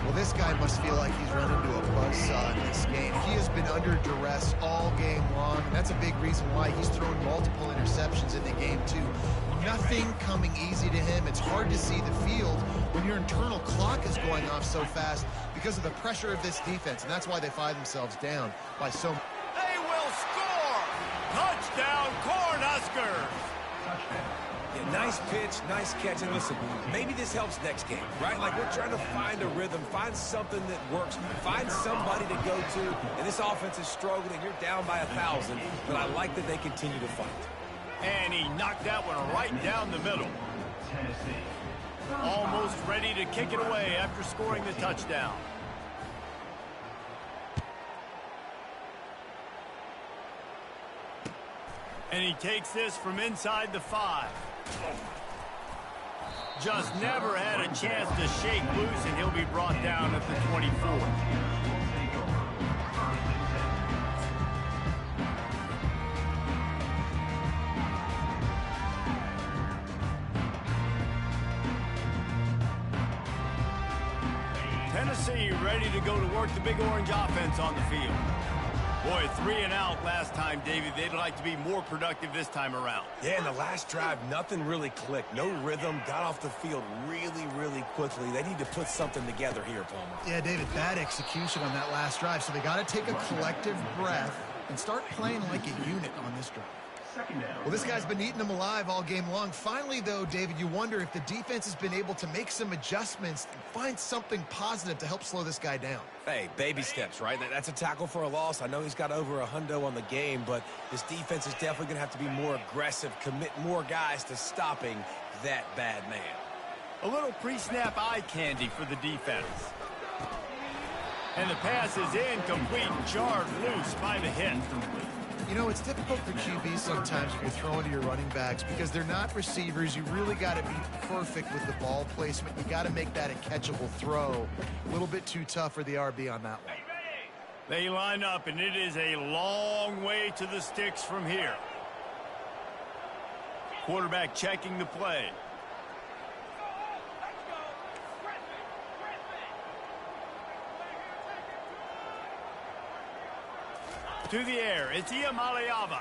Well, this guy must feel like he's run into a buzzsaw in this game. He has been under duress all game long, and that's a big reason why he's thrown multiple interceptions in the game, too. Nothing coming easy to him. It's hard to see the field when your internal clock is going off so fast because of the pressure of this defense, and that's why they find themselves down by so much. They will score! Touchdown, Cornhuskers! Yeah, nice pitch, nice catch. And listen, maybe this helps next game, right? Like, we're trying to find a rhythm, find something that works, find somebody to go to. And this offense is struggling. You're down by 1,000, but I like that they continue to fight. And he knocked that one right down the middle. Tennessee. Almost ready to kick it away after scoring the touchdown. And he takes this from inside the 5. Just never had a chance to shake loose, and he'll be brought down at the 24. Tennessee ready to go to work the Big Orange offense on the field. Boy, 3 and out last time, David. They'd like to be more productive this time around. Yeah, in the last drive, nothing really clicked. No rhythm, got off the field really, really quickly. They need to put something together here, Palmer. Yeah, David, bad execution on that last drive, so they got to take a collective breath and start playing like a unit on this drive. Well, this guy's been eating them alive all game long. Finally, though, David, you wonder if the defense has been able to make some adjustments and find something positive to help slow this guy down. Hey, baby steps, right? That's a tackle for a loss. I know he's got over a hundo on the game, but this defense is definitely going to have to be more aggressive, commit more guys to stopping that bad man. A little pre-snap eye candy for the defense. And the pass is incomplete, jarred loose by the hit. You know, it's difficult for QBs sometimes if you're throwing to your running backs because they're not receivers. You really got to be perfect with the ball placement. You got to make that a catchable throw. A little bit too tough for the RB on that one. They line up, and it is a long way to the sticks from here. Quarterback checking the play. To the air, it's Iamaleava.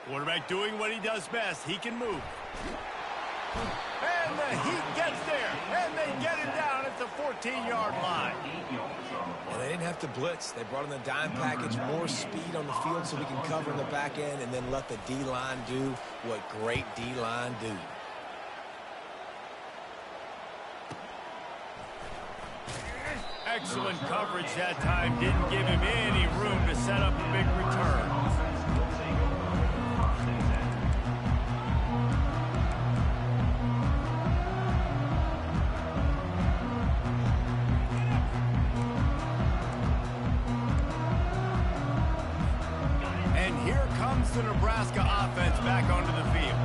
Quarterback doing what he does best. He can move. And the Heat gets there, and they get him down at the 14-yard line. And they didn't have to blitz. They brought in the dime package, more speed on the field so we can cover in the back end, and then let the D-line do what great D-line do. Excellent coverage that time. Didn't give him any room to set up a big return. And here comes the Nebraska offense back onto the field.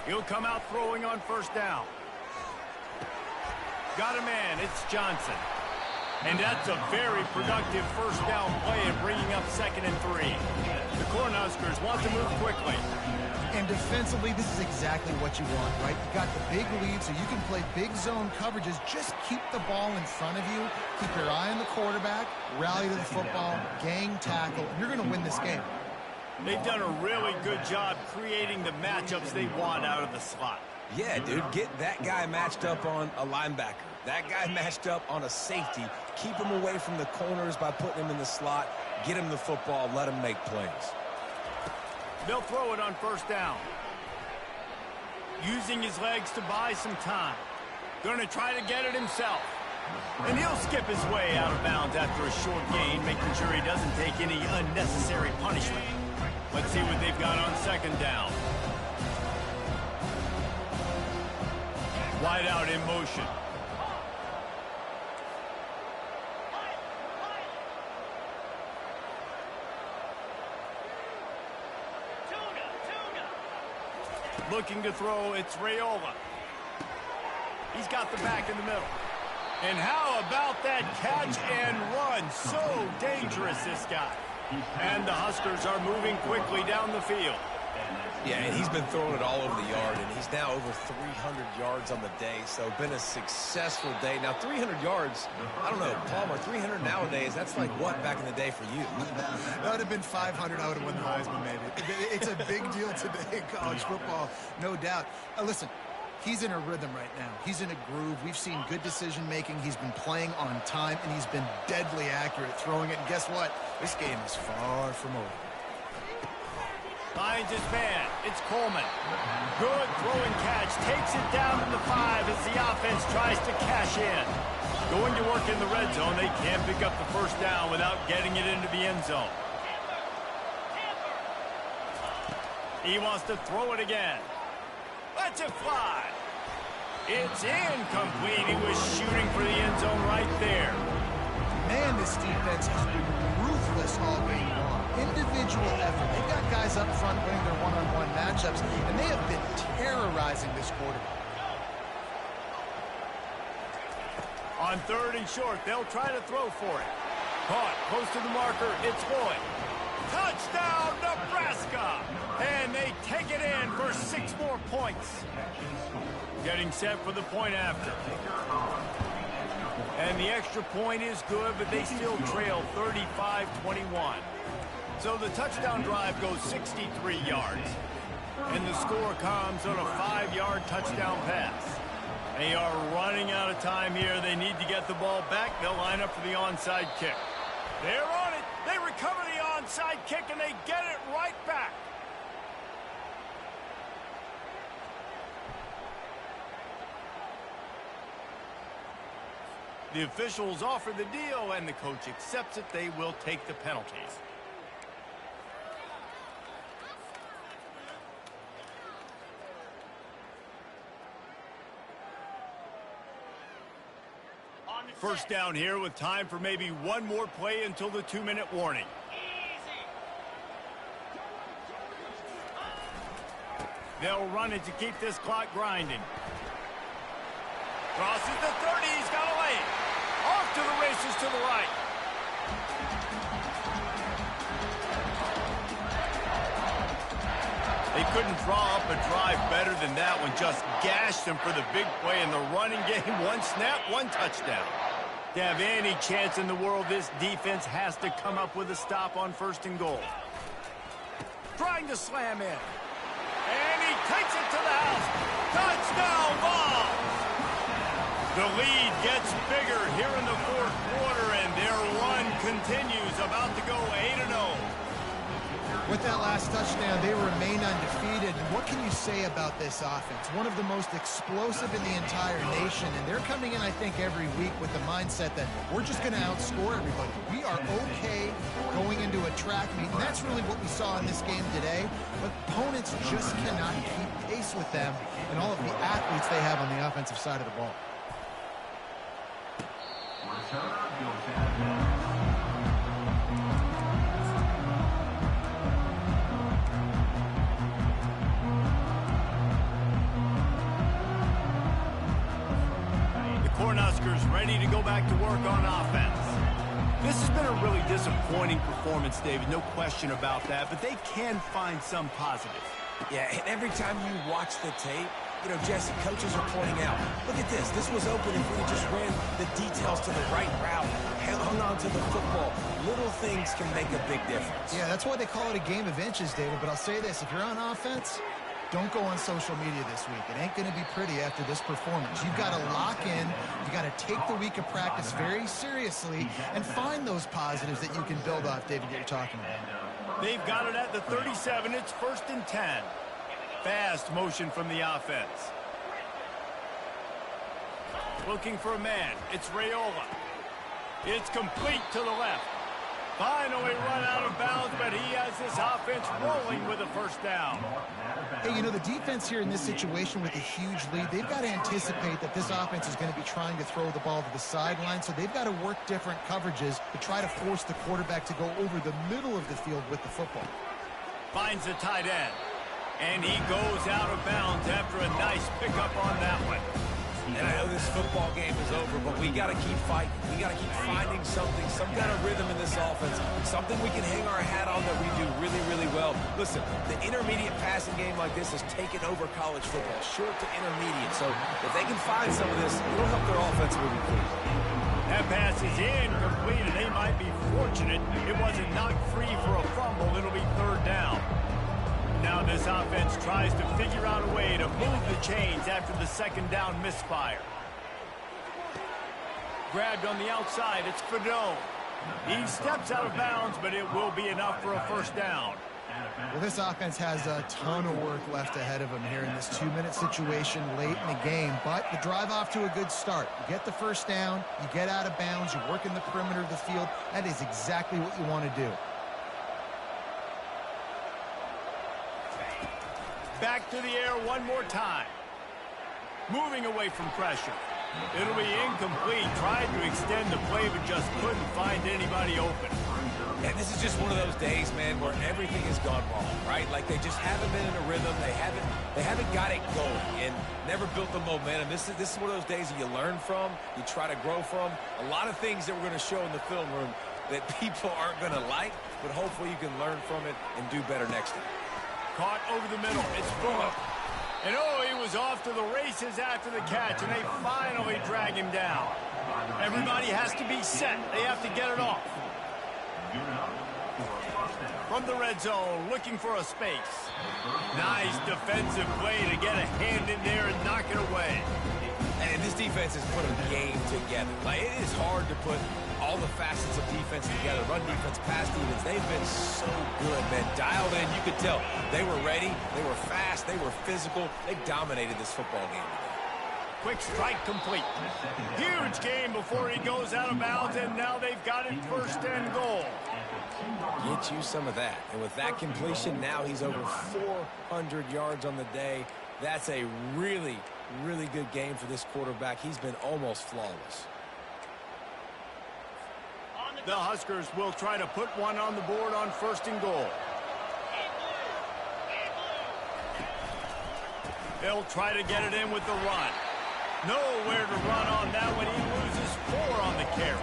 He'll come out throwing on first down. Got a man, it's Johnson. And that's a very productive first down play and bringing up 2nd and 3. The Cornhuskers want to move quickly. And defensively, this is exactly what you want, right? You got the big lead, so you can play big zone coverages. Just keep the ball in front of you. Keep your eye on the quarterback, rally to the football, gang tackle, and you're going to win this game. They've done a really good job creating the matchups they want out of the slot. Yeah, dude, get that guy matched up on a linebacker. That guy matched up on a safety. Keep him away from the corners by putting him in the slot. Get him the football. Let him make plays. They'll throw it on first down. Using his legs to buy some time. Going to try to get it himself. And he'll skip his way out of bounds after a short gain, making sure he doesn't take any unnecessary punishment. Let's see what they've got on 2nd down. Wide out in motion. Looking to throw, it's Raiola. He's got the back in the middle. And how about that catch and run? So dangerous, this guy. And the Huskers are moving quickly down the field. Yeah, and he's been throwing it all over the yard, and he's now over 300 yards on the day, so been a successful day. Now, 300 yards, I don't know, Palmer, 300 nowadays, that's like what back in the day for you? That would have been 500. I would have won the Heisman, maybe. It's a big deal today in college football, no doubt. Listen, he's in a rhythm right now. He's in a groove. We've seen good decision-making. He's been playing on time, and he's been deadly accurate throwing it. And guess what? This game is far from over. Finds his man. It's Coleman. Good throwing catch. Takes it down to the 5 as the offense tries to cash in. Going to work in the red zone. They can't pick up the first down without getting it into the end zone. He wants to throw it again. Lets it fly. It's incomplete. He was shooting for the end zone right there. Man, this defense has been ruthless all game long. Individual effort. They've got guys up front winning their one-on-one matchups, and they have been terrorizing this quarterback. On 3rd and short, they'll try to throw for it. Caught close to the marker. It's Boyd. Touchdown, Nebraska! And they take it in for 6 more points. Getting set for the point after. And the extra point is good, but they still trail 35-21. So the touchdown drive goes 63 yards. And the score comes on a 5-yard touchdown pass. They are running out of time here. They need to get the ball back. They'll line up for the onside kick. They're on it. They recover the onside kick, and they get it right back. The officials offer the deal, and the coach accepts it. They will take the penalties. First down here with time for maybe one more play until the 2-minute warning. They'll run it to keep this clock grinding. Crosses the 30. He's got a lane. Off to the races to the right. They couldn't draw up a drive better than that one. Just gashed them for the big play in the running game. One snap, one touchdown. To have any chance in the world, this defense has to come up with a stop on 1st and goal. Trying to slam in. And he takes it to the house. Touchdown ball! The lead gets bigger here in the 4th quarter, and their run continues, about to go 8-0. With that last touchdown, they remain undefeated. And what can you say about this offense? One of the most explosive in the entire nation, and they're coming in, I think, every week with the mindset that we're just going to outscore everybody. We are okay going into a track meet, and that's really what we saw in this game today. But opponents just cannot keep pace with them and all of the athletes they have on the offensive side of the ball. Cornhuskers ready to go back to work on offense. This has been a really disappointing performance, David, no question about that, but they can find some positive. Yeah, and every time you watch the tape, you know, Jesse, coaches are pointing out, look at this. This was open if we just ran the details to the right route, hung on to the football. Little things can make a big difference. Yeah, that's why they call it a game of inches, David. But I'll say this, if you're on offense, don't go on social media this week. It ain't going to be pretty after this performance. You've got to lock in. You got to take the week of practice very seriously and find those positives that you can build off, David, that you're talking about. They've got it at the 37. It's 1st and 10. Fast motion from the offense. Looking for a man. It's Raiola. It's complete to the left. Finally run out of bounds, but he has this offense rolling with a 1st down. Hey, you know, the defense here in this situation with a huge lead, they've got to anticipate that this offense is going to be trying to throw the ball to the sideline, so they've got to work different coverages to try to force the quarterback to go over the middle of the field with the football. Finds the tight end, and he goes out of bounds after a nice pickup on that one. And I know this football game is over, but we got to keep fighting. We got to keep finding something, some kind of rhythm in this offense, something we can hang our hat on that we do really, really well. Listen, the intermediate passing game like this has taken over college football, short to intermediate. So if they can find some of this, it'll help their offense moving forward. That pass is incomplete, and they might be fortunate it wasn't knocked free for a fumble. It'll be 3rd down. Now this offense tries to figure out a way to move the chains after the 2nd down misfire. Grabbed on the outside, it's Fedone. He steps out of bounds, but it will be enough for a 1st down. Well, this offense has a ton of work left ahead of them here in this 2-minute situation late in the game, but the drive off to a good start. You get the 1st down, you get out of bounds, you work in the perimeter of the field. That is exactly what you want to do. Back to the air one more time. Moving away from pressure. It'll be incomplete. Tried to extend the play, but just couldn't find anybody open. And this is just one of those days, man, where everything has gone wrong, right? Like they just haven't been in a rhythm. They haven't got it going and never built the momentum. This is one of those days that you learn from, you try to grow from. A lot of things that we're going to show in the film room that people aren't going to like, but hopefully you can learn from it and do better next time. Caught over the middle. It's Fuller. And oh, he was off to the races after the catch, and they finally drag him down. Everybody has to be set. They have to get it off. From the red zone, looking for a space. Nice defensive play to get a hand in there and knock it away. And this defense has put a game together. Like, it is hard to put all the facets of defense together. Run defense, pass defense. They've been so good, man. Dialed in. You could tell they were ready. They were fast. They were physical. They dominated this football game today. Quick strike complete. Huge game before he goes out of bounds, and now they've got it 1st and goal. Get you some of that. And with that completion, now he's over 400 yards on the day. That's a really, really good game for this quarterback. He's been almost flawless. The Huskers will try to put one on the board on 1st and goal. They'll try to get it in with the run. Nowhere to run on that one. He loses 4 on the carry.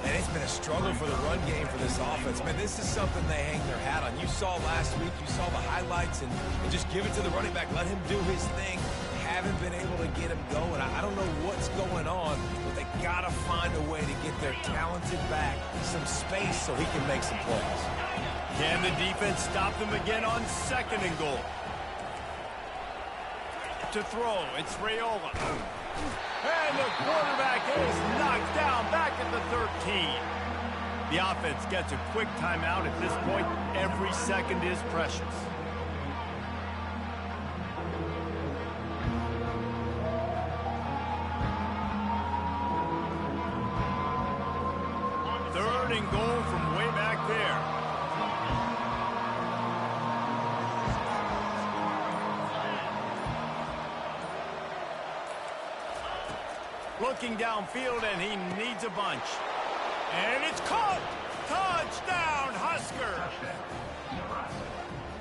And it's been a struggle for the run game for this offense. Man, this is something they hang their hat on. You saw last week, you saw the highlights, and just give it to the running back. Let him do his thing. Haven't been able to get him going. I don't know what's going on, but they got to find a way to get their talented back some space so he can make some plays. Can the defense stop them again on 2nd and goal? To throw, it's Raiola. And the quarterback is knocked down back at the 13. The offense gets a quick timeout. At this point, every second is precious. Third and goal from way back there. Looking downfield, and he needs a bunch. And it's caught! Touchdown, Husker!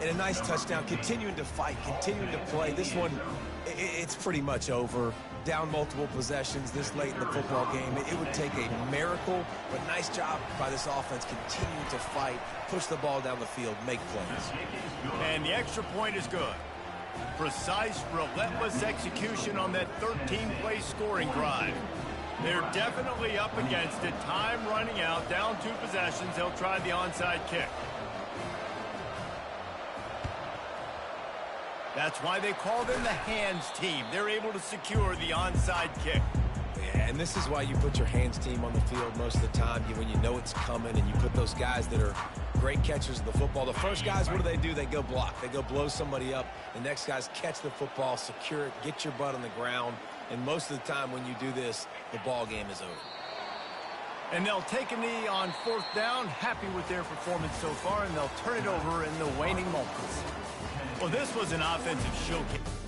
And a nice touchdown, continuing to fight, continuing to play. This one, it's pretty much over. Down multiple possessions this late in the football game. It would take a miracle, but nice job by this offense continuing to fight, push the ball down the field, make plays. And the extra point is good. Precise, relentless execution on that 13-play scoring drive. They're definitely up against it. Time running out, down 2 possessions. They'll try the onside kick. That's why they call them the hands team. They're able to secure the onside kick. Yeah, and this is why you put your hands team on the field most of the time when you know it's coming, and you put those guys that are great catchers of the football. The first guys, what do? They go block. They go blow somebody up. The next guys catch the football, secure it, get your butt on the ground. And most of the time when you do this, the ball game is over. And they'll take a knee on 4th down, happy with their performance so far, and they'll turn it over in the waning moments. Well, this was an offensive showcase.